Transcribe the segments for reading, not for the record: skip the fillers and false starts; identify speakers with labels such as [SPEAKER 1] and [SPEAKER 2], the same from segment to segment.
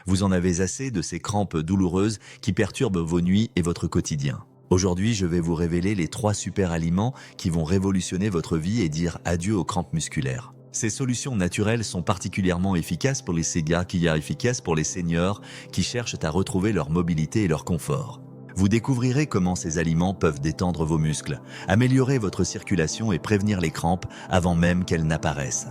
[SPEAKER 1] Vous en avez assez de ces crampes douloureuses qui perturbent vos nuits et votre quotidien. Aujourd'hui, je vais vous révéler les 3 super aliments qui vont révolutionner votre vie et dire adieu aux crampes musculaires. Ces solutions naturelles sont particulièrement efficaces pour les seniors qui cherchent à retrouver leur mobilité et leur confort. Vous découvrirez comment ces aliments peuvent détendre vos muscles, améliorer votre circulation et prévenir les crampes avant même qu'elles n'apparaissent.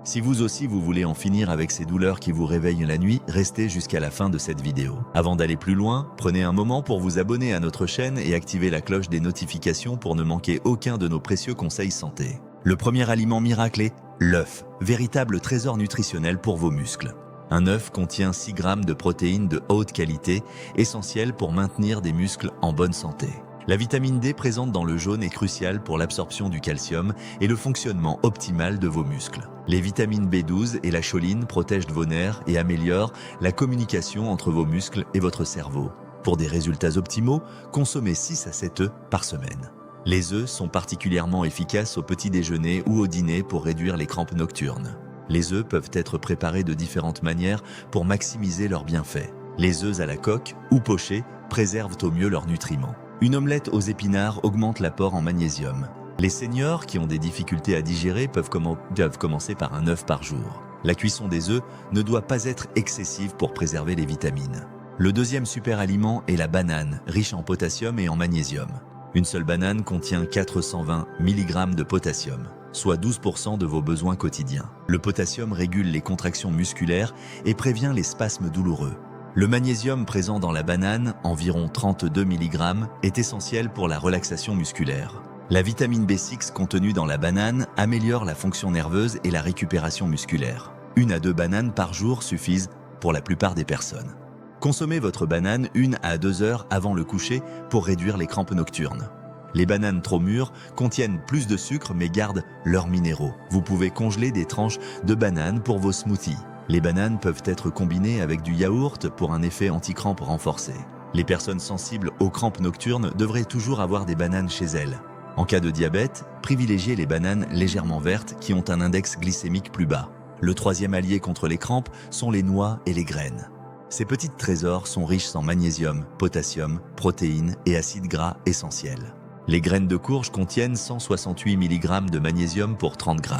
[SPEAKER 1] Si vous aussi vous voulez en finir avec ces douleurs qui vous réveillent la nuit, restez jusqu'à la fin de cette vidéo. Avant d'aller plus loin, prenez un moment pour vous abonner à notre chaîne et activer la cloche des notifications pour ne manquer aucun de nos précieux conseils santé. Le premier aliment miracle est l'œuf, véritable trésor nutritionnel pour vos muscles. Un œuf contient 6 grammes de protéines de haute qualité, essentielles pour maintenir des muscles en bonne santé. La vitamine D présente dans le jaune est cruciale pour l'absorption du calcium et le fonctionnement optimal de vos muscles. Les vitamines B12 et la choline protègent vos nerfs et améliorent la communication entre vos muscles et votre cerveau. Pour des résultats optimaux, consommez 6 à 7 œufs par semaine. Les œufs sont particulièrement efficaces au petit déjeuner ou au dîner pour réduire les crampes nocturnes. Les œufs peuvent être préparés de différentes manières pour maximiser leurs bienfaits. Les œufs à la coque ou pochés préservent au mieux leurs nutriments. Une omelette aux épinards augmente l'apport en magnésium. Les seniors qui ont des difficultés à digérer peuvent commencer par un œuf par jour. La cuisson des œufs ne doit pas être excessive pour préserver les vitamines. Le deuxième super aliment est la banane, riche en potassium et en magnésium. Une seule banane contient 420 mg de potassium, soit 12% de vos besoins quotidiens. Le potassium régule les contractions musculaires et prévient les spasmes douloureux. Le magnésium présent dans la banane, environ 32 mg, est essentiel pour la relaxation musculaire. La vitamine B6 contenue dans la banane améliore la fonction nerveuse et la récupération musculaire. 1 à 2 bananes par jour suffisent pour la plupart des personnes. Consommez votre banane 1 à 2 heures avant le coucher pour réduire les crampes nocturnes. Les bananes trop mûres contiennent plus de sucre mais gardent leurs minéraux. Vous pouvez congeler des tranches de bananes pour vos smoothies. Les bananes peuvent être combinées avec du yaourt pour un effet anti-crampes renforcé. Les personnes sensibles aux crampes nocturnes devraient toujours avoir des bananes chez elles. En cas de diabète, privilégiez les bananes légèrement vertes qui ont un index glycémique plus bas. Le troisième allié contre les crampes sont les noix et les graines. Ces petits trésors sont riches en magnésium, potassium, protéines et acides gras essentiels. Les graines de courge contiennent 168 mg de magnésium pour 30 g.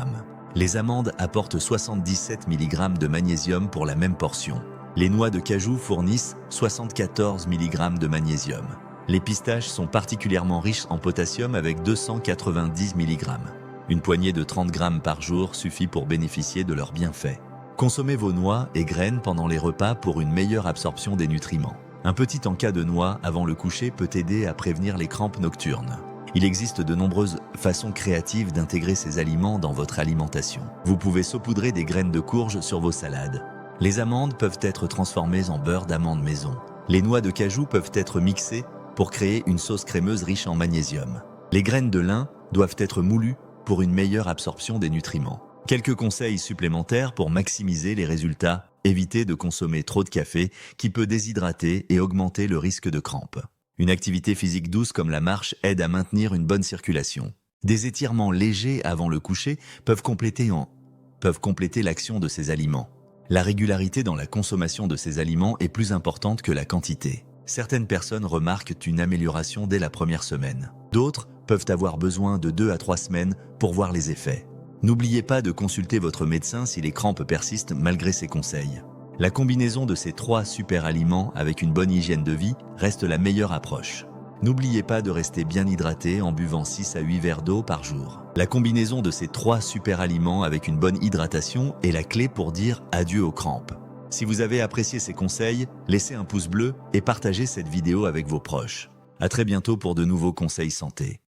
[SPEAKER 1] Les amandes apportent 77 mg de magnésium pour la même portion. Les noix de cajou fournissent 74 mg de magnésium. Les pistaches sont particulièrement riches en potassium avec 290 mg. Une poignée de 30 g par jour suffit pour bénéficier de leurs bienfaits. Consommez vos noix et graines pendant les repas pour une meilleure absorption des nutriments. Un petit encas de noix avant le coucher peut aider à prévenir les crampes nocturnes. Il existe de nombreuses façons créatives d'intégrer ces aliments dans votre alimentation. Vous pouvez saupoudrer des graines de courge sur vos salades. Les amandes peuvent être transformées en beurre d'amande maison. Les noix de cajou peuvent être mixées pour créer une sauce crémeuse riche en magnésium. Les graines de lin doivent être moulues pour une meilleure absorption des nutriments. Quelques conseils supplémentaires pour maximiser les résultats. Évitez de consommer trop de café qui peut déshydrater et augmenter le risque de crampes. Une activité physique douce comme la marche aide à maintenir une bonne circulation. Des étirements légers avant le coucher peuvent compléter l'action de ces aliments. La régularité dans la consommation de ces aliments est plus importante que la quantité. Certaines personnes remarquent une amélioration dès la première semaine. D'autres peuvent avoir besoin de 2 à 3 semaines pour voir les effets. N'oubliez pas de consulter votre médecin si les crampes persistent malgré ces conseils. La combinaison de ces 3 super aliments avec une bonne hygiène de vie reste la meilleure approche. N'oubliez pas de rester bien hydraté en buvant 6 à 8 verres d'eau par jour. La combinaison de ces 3 super aliments avec une bonne hydratation est la clé pour dire adieu aux crampes. Si vous avez apprécié ces conseils, laissez un pouce bleu et partagez cette vidéo avec vos proches. À très bientôt pour de nouveaux conseils santé.